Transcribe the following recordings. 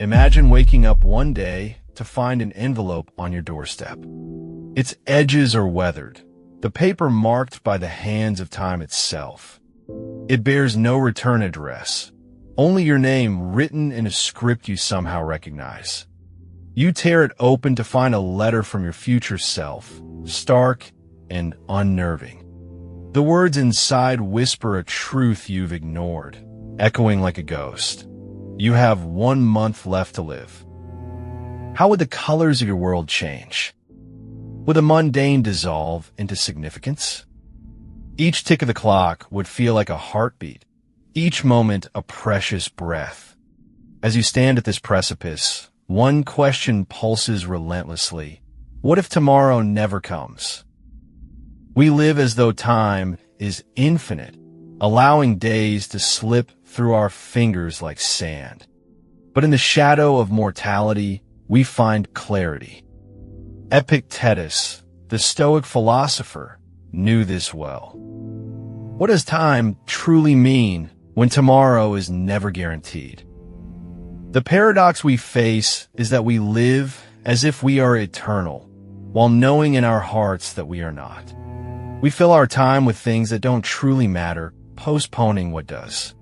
Imagine waking up one day to find an envelope on your doorstep. Its edges are weathered, the paper marked by the hands of time itself. It bears no return address, only your name written in a script you somehow recognize. You tear it open to find a letter from your future self, stark and unnerving. The words inside whisper a truth you've ignored, echoing like a ghost. You have 1 month left to live. How would the colors of your world change? Would the mundane dissolve into significance? Each tick of the clock would feel like a heartbeat, each moment a precious breath. As you stand at this precipice, one question pulses relentlessly. What if tomorrow never comes? We live as though time is infinite, allowing days to slip through our fingers like sand. But in the shadow of mortality, we find clarity. Epictetus, the Stoic philosopher, knew this well. What does time truly mean when tomorrow is never guaranteed? The paradox we face is that we live as if we are eternal, while knowing in our hearts that we are not. We fill our time with things that don't truly matter, postponing what does.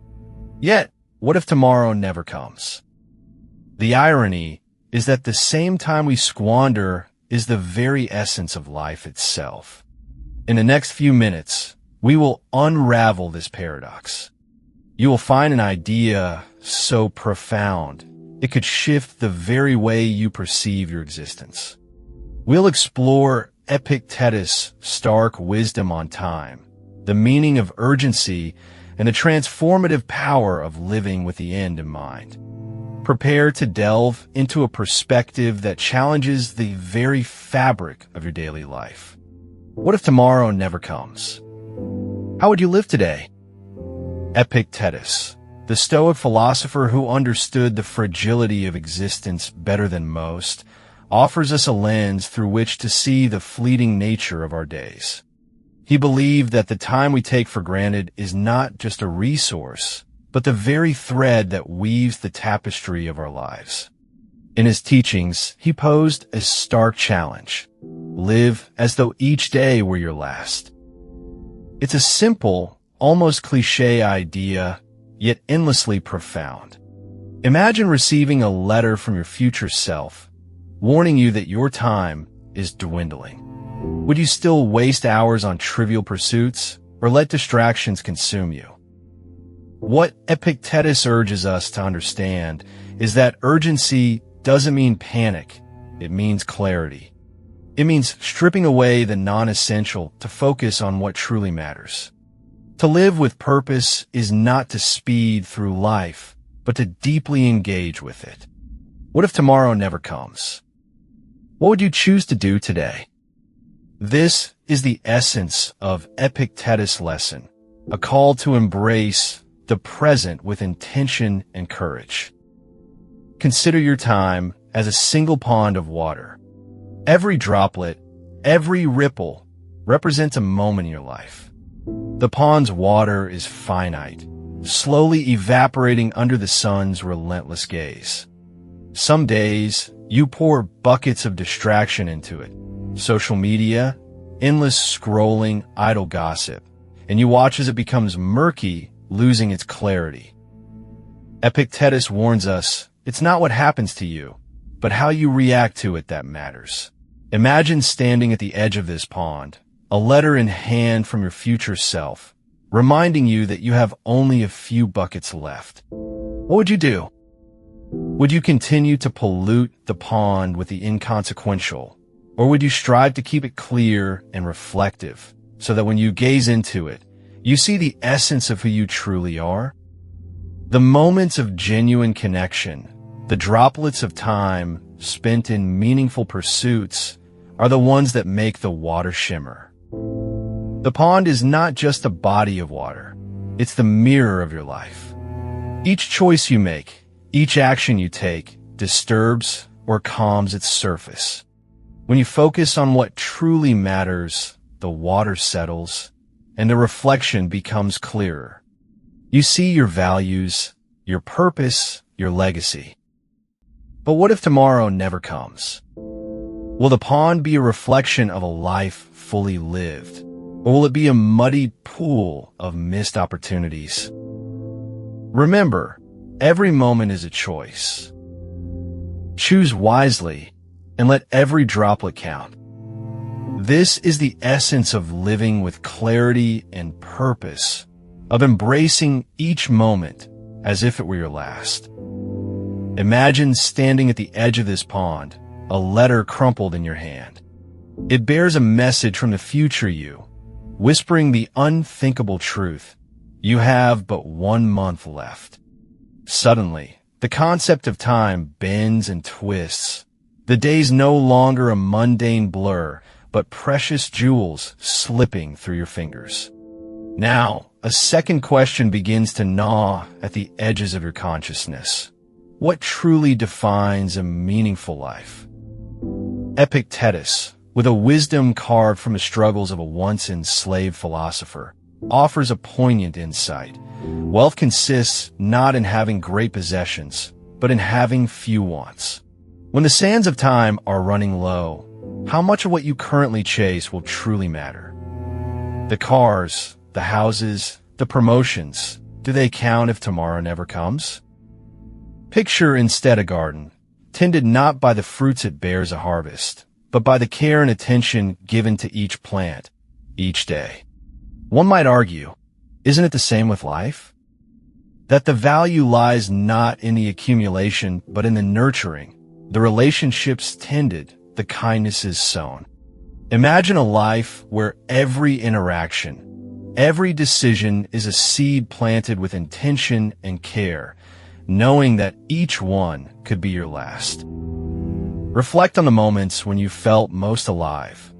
Yet, what if tomorrow never comes? The irony is that the same time we squander is the very essence of life itself. In the next few minutes, we will unravel this paradox. You will find an idea so profound, it could shift the very way you perceive your existence. We'll explore Epictetus' stark wisdom on time, the meaning of urgency, and the transformative power of living with the end in mind. Prepare to delve into a perspective that challenges the very fabric of your daily life. What if tomorrow never comes? How would you live today? Epictetus, the Stoic philosopher who understood the fragility of existence better than most, offers us a lens through which to see the fleeting nature of our days. He believed that the time we take for granted is not just a resource, but the very thread that weaves the tapestry of our lives. In his teachings, he posed a stark challenge. Live as though each day were your last. It's a simple, almost cliché idea, yet endlessly profound. Imagine receiving a letter from your future self, warning you that your time is dwindling. Would you still waste hours on trivial pursuits, or let distractions consume you? What Epictetus urges us to understand is that urgency doesn't mean panic, it means clarity. It means stripping away the non-essential to focus on what truly matters. To live with purpose is not to speed through life, but to deeply engage with it. What if tomorrow never comes? What would you choose to do today? This is the essence of Epictetus' lesson, a call to embrace the present with intention and courage. Consider your time as a single pond of water. Every droplet, every ripple represents a moment in your life. The pond's water is finite, slowly evaporating under the sun's relentless gaze. Some days, you pour buckets of distraction into it. Social media, endless scrolling, idle gossip, and you watch as it becomes murky, losing its clarity. Epictetus warns us, it's not what happens to you, but how you react to it that matters. Imagine standing at the edge of this pond, a letter in hand from your future self, reminding you that you have only a few buckets left. What would you do? Would you continue to pollute the pond with the inconsequential, or would you strive to keep it clear and reflective, so that when you gaze into it, you see the essence of who you truly are? The moments of genuine connection, the droplets of time spent in meaningful pursuits, are the ones that make the water shimmer. The pond is not just a body of water, it's the mirror of your life. Each choice you make, each action you take, disturbs or calms its surface. When you focus on what truly matters, the water settles, and the reflection becomes clearer. You see your values, your purpose, your legacy. But what if tomorrow never comes? Will the pond be a reflection of a life fully lived? Or will it be a muddied pool of missed opportunities? Remember, every moment is a choice. Choose wisely and let every droplet count. This is the essence of living with clarity and purpose, of embracing each moment as if it were your last. Imagine standing at the edge of this pond, a letter crumpled in your hand. It bears a message from the future you, whispering the unthinkable truth. You have but 1 month left. Suddenly, the concept of time bends and twists. The day's no longer a mundane blur, but precious jewels slipping through your fingers. Now, a second question begins to gnaw at the edges of your consciousness. What truly defines a meaningful life? Epictetus, with a wisdom carved from the struggles of a once enslaved philosopher, offers a poignant insight. Wealth consists not in having great possessions, but in having few wants. When the sands of time are running low, how much of what you currently chase will truly matter? The cars, the houses, the promotions, do they count if tomorrow never comes? Picture instead a garden, tended not by the fruits it bears a harvest, but by the care and attention given to each plant, each day. One might argue, isn't it the same with life? That the value lies not in the accumulation, but in the nurturing, the relationships tended, the kindnesses sown. Imagine a life where every interaction, every decision is a seed planted with intention and care, knowing that each one could be your last. Reflect on the moments when you felt most alive.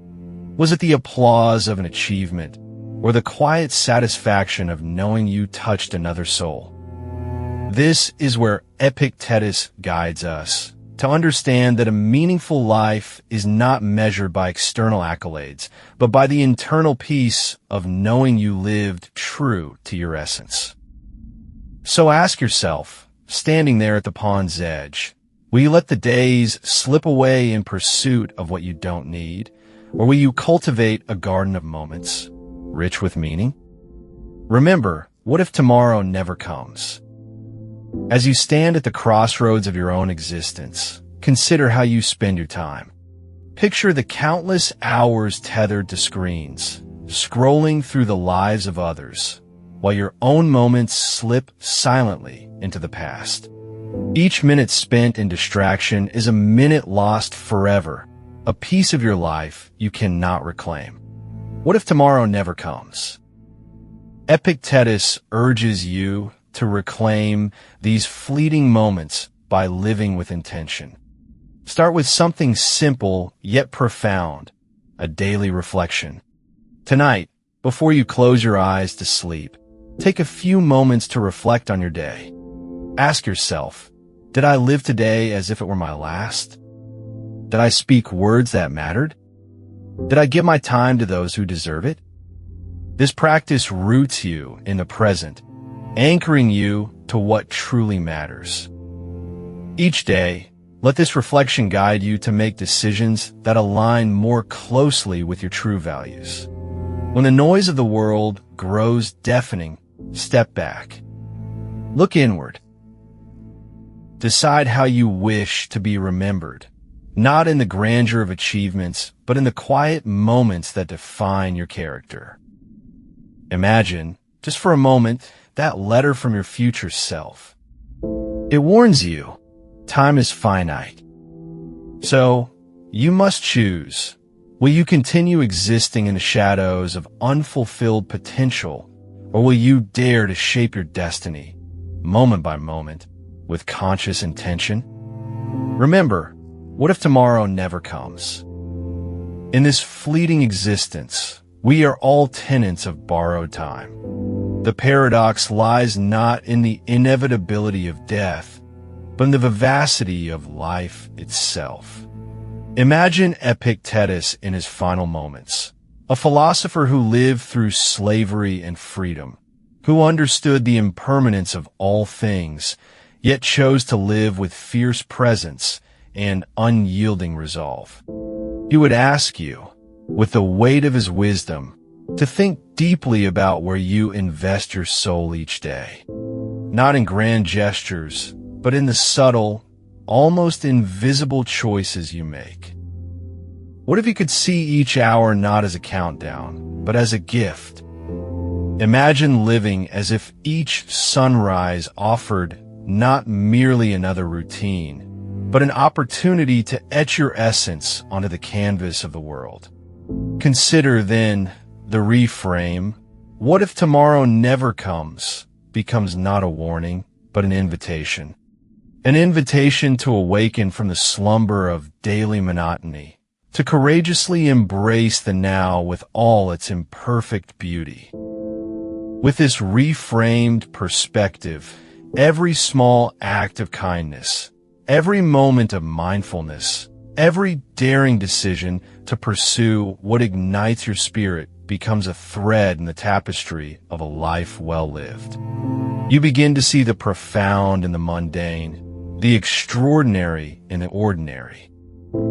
Was it the applause of an achievement, or the quiet satisfaction of knowing you touched another soul? This is where Epictetus guides us, to understand that a meaningful life is not measured by external accolades, but by the internal peace of knowing you lived true to your essence. So ask yourself, standing there at the pond's edge, will you let the days slip away in pursuit of what you don't need, or will you cultivate a garden of moments, rich with meaning? Remember, what if tomorrow never comes? As you stand at the crossroads of your own existence, consider how you spend your time. Picture the countless hours tethered to screens, scrolling through the lives of others, while your own moments slip silently into the past. Each minute spent in distraction is a minute lost forever, a piece of your life you cannot reclaim. What if tomorrow never comes? Epictetus urges you to reclaim these fleeting moments by living with intention. Start with something simple yet profound, a daily reflection. Tonight, before you close your eyes to sleep, take a few moments to reflect on your day. Ask yourself, did I live today as if it were my last? Did I speak words that mattered? Did I give my time to those who deserve it? This practice roots you in the present, anchoring you to what truly matters. Each day, let this reflection guide you to make decisions that align more closely with your true values. When the noise of the world grows deafening, step back. Look inward. Decide how you wish to be remembered, not in the grandeur of achievements, but in the quiet moments that define your character. Imagine, just for a moment, that letter from your future self. It warns you, time is finite. So, you must choose. Will you continue existing in the shadows of unfulfilled potential, or will you dare to shape your destiny, moment by moment, with conscious intention? Remember, what if tomorrow never comes? In this fleeting existence, we are all tenants of borrowed time. The paradox lies not in the inevitability of death, but in the vivacity of life itself. Imagine Epictetus in his final moments, a philosopher who lived through slavery and freedom, who understood the impermanence of all things, yet chose to live with fierce presence and unyielding resolve. He would ask you, with the weight of his wisdom, to think deeply about where you invest your soul each day. Not in grand gestures, but in the subtle, almost invisible choices you make. What if you could see each hour not as a countdown, but as a gift? Imagine living as if each sunrise offered not merely another routine, but an opportunity to etch your essence onto the canvas of the world. Consider, then, the reframe. What if tomorrow never comes, becomes not a warning, but an invitation? An invitation to awaken from the slumber of daily monotony, to courageously embrace the now with all its imperfect beauty. With this reframed perspective, every small act of kindness, every moment of mindfulness, every daring decision to pursue what ignites your spirit becomes a thread in the tapestry of a life well lived. You begin to see the profound in the mundane, the extraordinary in the ordinary.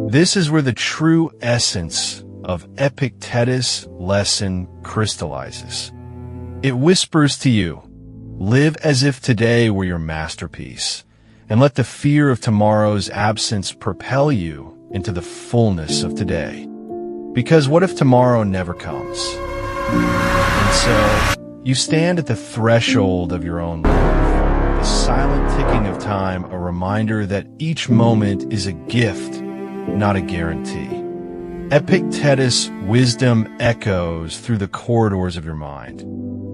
This is where the true essence of Epictetus' lesson crystallizes. It whispers to you, live as if today were your masterpiece, and let the fear of tomorrow's absence propel you into the fullness of today. Because what if tomorrow never comes? And so, you stand at the threshold of your own life, the silent ticking of time, a reminder that each moment is a gift, not a guarantee. Epictetus' wisdom echoes through the corridors of your mind.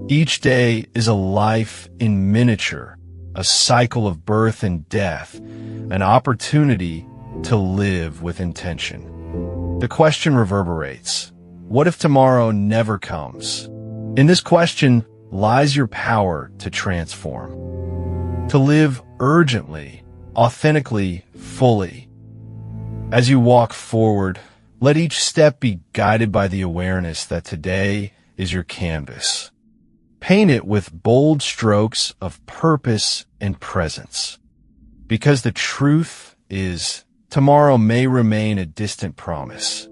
Each day is a life in miniature, a cycle of birth and death, an opportunity to live with intention. The question reverberates. What if tomorrow never comes? In this question lies your power to transform, to live urgently, authentically, fully. As you walk forward, let each step be guided by the awareness that today is your canvas. Paint it with bold strokes of purpose and presence. Because the truth is, tomorrow may remain a distant promise.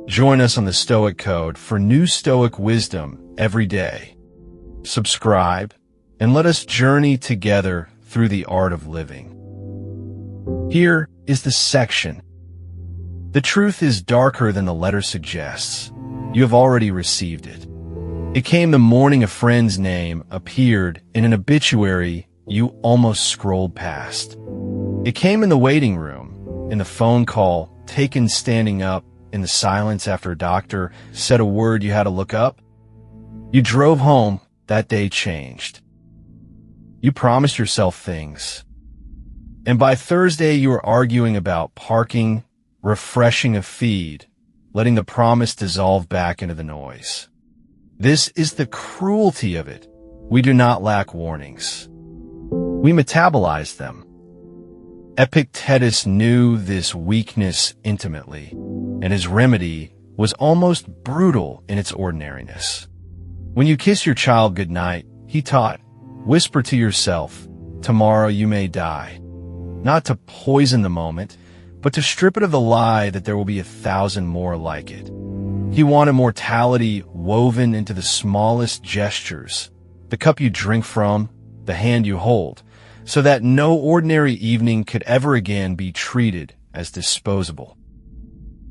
Join us on the Stoic Code for new Stoic wisdom every day. Subscribe, and let us journey together through the art of living. Here is the section. The truth is darker than the letter suggests. You have already received it. It came the morning a friend's name appeared in an obituary you almost scrolled past. It came in the waiting room, in the phone call taken standing up, in the silence after a doctor said a word you had to look up. You drove home, that day changed. You promised yourself things. And by Thursday you were arguing about parking, refreshing a feed, letting the promise dissolve back into the noise. This is the cruelty of it. We do not lack warnings. We metabolize them. Epictetus knew this weakness intimately, and his remedy was almost brutal in its ordinariness. When you kiss your child goodnight, he taught, whisper to yourself, tomorrow you may die. Not to poison the moment, but to strip it of the lie that there will be 1,000 more like it. He wanted mortality woven into the smallest gestures, the cup you drink from, the hand you hold, so that no ordinary evening could ever again be treated as disposable.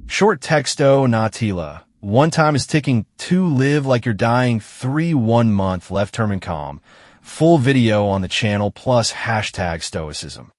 Short texto natila. 1 time is ticking, 2 live like you're dying, 3 1 month left term and calm. Full video on the channel plus #stoicism.